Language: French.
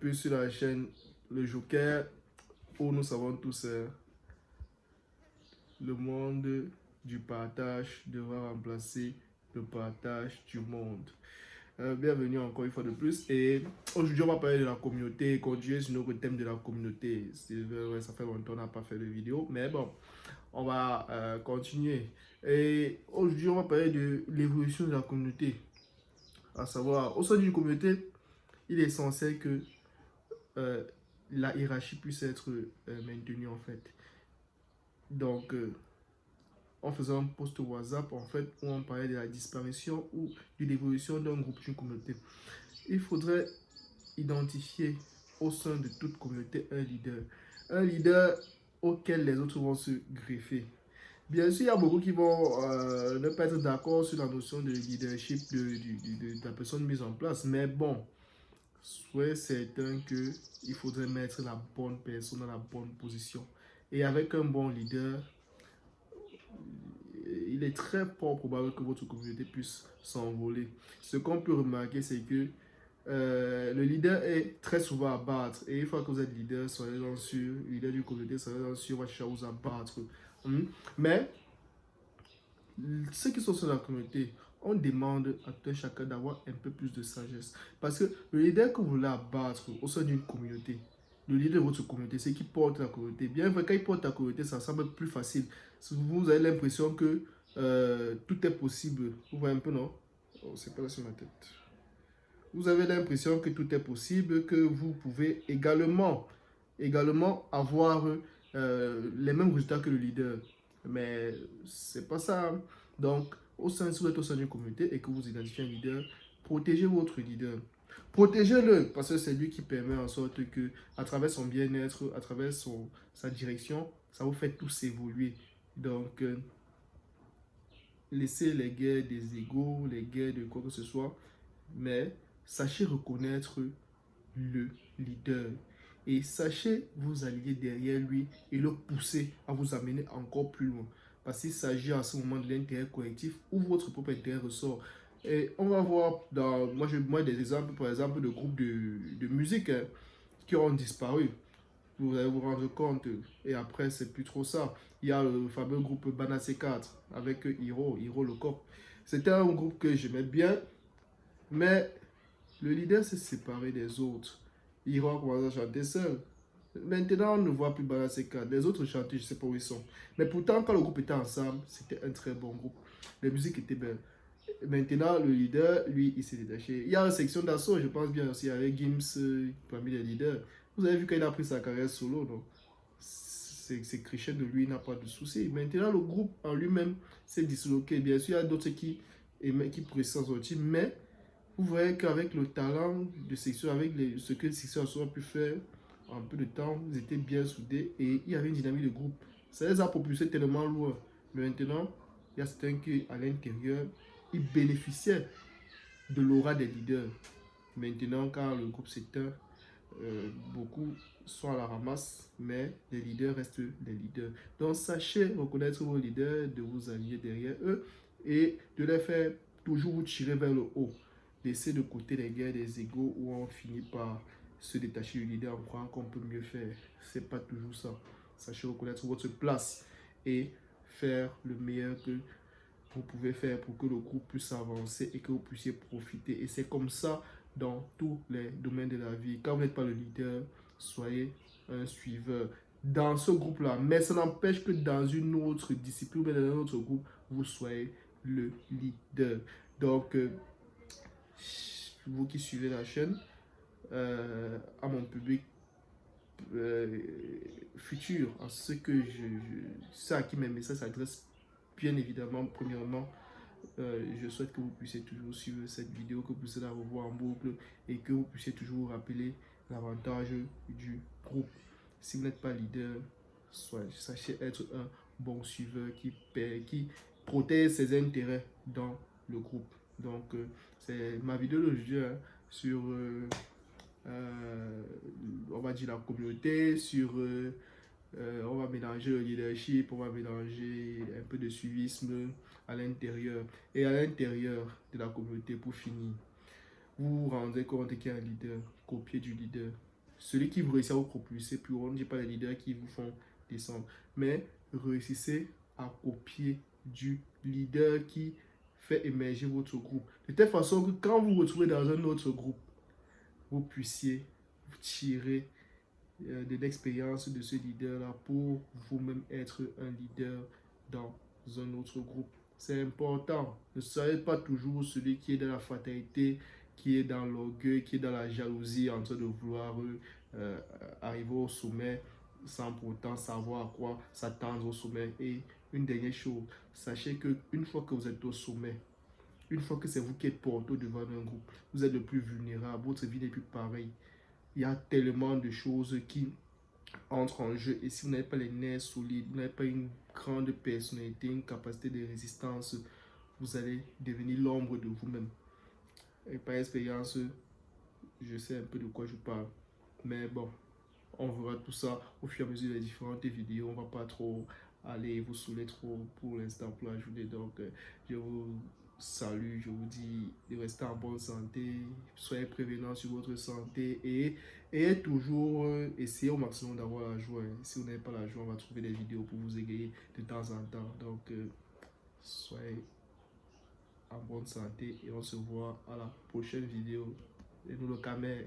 plus sur la chaîne Le Joker, où nous savons tous le monde du partage devra remplacer le partage du monde. Bienvenue encore une fois de plus. Et aujourd'hui, on va parler de la communauté, continuer sur notre thème de la communauté. Ouais, ça fait longtemps qu'on n'a pas fait de vidéo, mais bon, on va continuer. Et aujourd'hui, on va parler de l'évolution de la communauté. À savoir, au sein d'une communauté, il est essentiel que euh, la hiérarchie puisse être maintenue en fait. Donc, en faisant un post WhatsApp en fait, où on parlait de la disparition ou de l'évolution d'un groupe, d'une communauté, il faudrait identifier au sein de toute communauté un leader auquel les autres vont se greffer. Bien sûr, il y a beaucoup qui vont ne pas être d'accord sur la notion de leadership de la personne mise en place, mais bon, soyez certain qu'il faudrait mettre la bonne personne dans la bonne position. Et avec un bon leader, il est très fort probable que votre communauté puisse s'envoler. Ce qu'on peut remarquer, c'est que le leader est très souvent à battre. Et une fois que vous êtes leader, soyez-en sûr, leader d'une communauté, soyez-en sûr, on va chercher à vous abattre. Mais ceux qui sont sur la communauté, on demande à tout un chacun d'avoir un peu plus de sagesse. Parce que le leader que vous voulez abattre au sein d'une communauté, le leader de votre communauté, c'est qui porte la communauté. Bien vrai, quand il porte la communauté, ça semble plus facile. Vous avez l'impression que tout est possible. Vous voyez un peu, non? Oh, c'est pas là sur ma tête. Vous avez l'impression que tout est possible, que vous pouvez également avoir les mêmes résultats que le leader. Mais c'est pas ça. Donc, si vous êtes au sein d'une communauté et que vous identifiez un leader, protégez votre leader. Protégez-le parce que c'est lui qui permet en sorte que, à travers son bien-être, à travers sa direction, ça vous fait tous évoluer. Donc, laissez les guerres des égos, les guerres de quoi que ce soit, mais sachez reconnaître le leader et sachez vous allier derrière lui et le pousser à vous amener encore plus loin. Parce qu'il s'agit à ce moment de l'intérêt collectif où votre propre intérêt ressort. Et on va voir, moi des exemples, par exemple, de groupes de musique qui ont disparu. Vous allez vous rendre compte. Et après, c'est plus trop ça. Il y a le fameux groupe Bana C4 avec Hiro le cop. C'était un groupe que j'aimais bien, mais le leader s'est séparé des autres. Hiro a commencé à chanter seul. Maintenant, on ne voit plus Bana C4. Les autres chantent, je ne sais pas où ils sont. Mais pourtant, quand le groupe était ensemble, c'était un très bon groupe. La musique était belle. Maintenant, le leader, lui, il s'est détaché. Il y a une section d'assaut, je pense bien aussi, avec Gims parmi les leaders. Vous avez vu quand il a pris sa carrière solo, non? C'est Christian de lui, il n'a pas de souci. Maintenant, le groupe en lui-même s'est disloqué. Bien sûr, il y a d'autres qui pourraient s'en sortir, mais vous voyez qu'avec le talent de section, avec ce que section a pu faire en peu de temps, ils étaient bien soudés et il y avait une dynamique de groupe. Ça les a propulsés tellement loin. Mais maintenant, il y a certains qui, à l'intérieur, ils bénéficiaient de l'aura des leaders. Maintenant, quand le groupe s'éteint, beaucoup sont à la ramasse, mais les leaders restent les leaders. Donc, sachez reconnaître vos leaders, de vous allier derrière eux et de les faire toujours vous tirer vers le haut. Laissez de côté les guerres des égos où on finit par se détacher du leader en croyant qu'on peut mieux faire. C'est pas toujours ça. Sachez reconnaître votre place et faire le meilleur que vous pouvez faire pour que le groupe puisse avancer et que vous puissiez profiter. Et c'est comme ça dans tous les domaines de la vie. Quand vous n'êtes pas le leader, soyez un suiveur dans ce groupe-là. Mais ça n'empêche que dans une autre discipline, dans un autre groupe, vous soyez le leader. Donc, vous qui suivez la chaîne, à mon public futur, à ce que sais à qui mes messages s'adressent, bien évidemment, premièrement, je souhaite que vous puissiez toujours suivre cette vidéo, que vous puissiez la revoir en boucle et que vous puissiez toujours vous rappeler l'avantage du groupe. Si vous n'êtes pas leader, sachez être un bon suiveur qui protège ses intérêts dans le groupe. Donc, c'est ma vidéo d'aujourd'hui sur, on va dire, la communauté, sur on va mélanger le leadership, on va mélanger un peu de suivisme à l'intérieur. Et à l'intérieur de la communauté, pour finir, vous vous rendez compte qu'il y a un leader, copier du leader. celui qui vous réussit à vous propulser plus haut. On ne dit pas les leaders qui vous font descendre, mais réussissez à copier du leader qui fait émerger votre groupe. De telle façon que quand vous vous retrouvez dans un autre groupe, vous puissiez tirer de l'expérience de ce leader-là pour vous-même être un leader dans un autre groupe. C'est important. Ne soyez pas toujours celui qui est dans la fatalité, qui est dans l'orgueil, qui est dans la jalousie, en train de vouloir euh, arriver au sommet sans pourtant savoir à quoi s'attendre au sommet. Et une dernière chose, sachez qu'une fois que vous êtes au sommet, une fois que c'est vous qui êtes porté devant un groupe, vous êtes le plus vulnérable, votre vie n'est plus pareille. Il y a tellement de choses qui entrent en jeu. Et si vous n'avez pas les nerfs solides, vous n'avez pas une grande personnalité, une capacité de résistance, vous allez devenir l'ombre de vous-même. Et par expérience, je sais un peu de quoi je parle. Mais bon, on verra tout ça au fur et à mesure des différentes vidéos. On va pas trop aller vous saouler trop pour l'instant pour la journée. Donc, je vous salue, je vous dis de rester en bonne santé, soyez prévenants sur votre santé et toujours essayez au maximum d'avoir la joie. Si vous n'avez pas la joie, on va trouver des vidéos pour vous égayer de temps en temps. Donc, soyez en bonne santé et on se voit à la prochaine vidéo. Et nous le camère.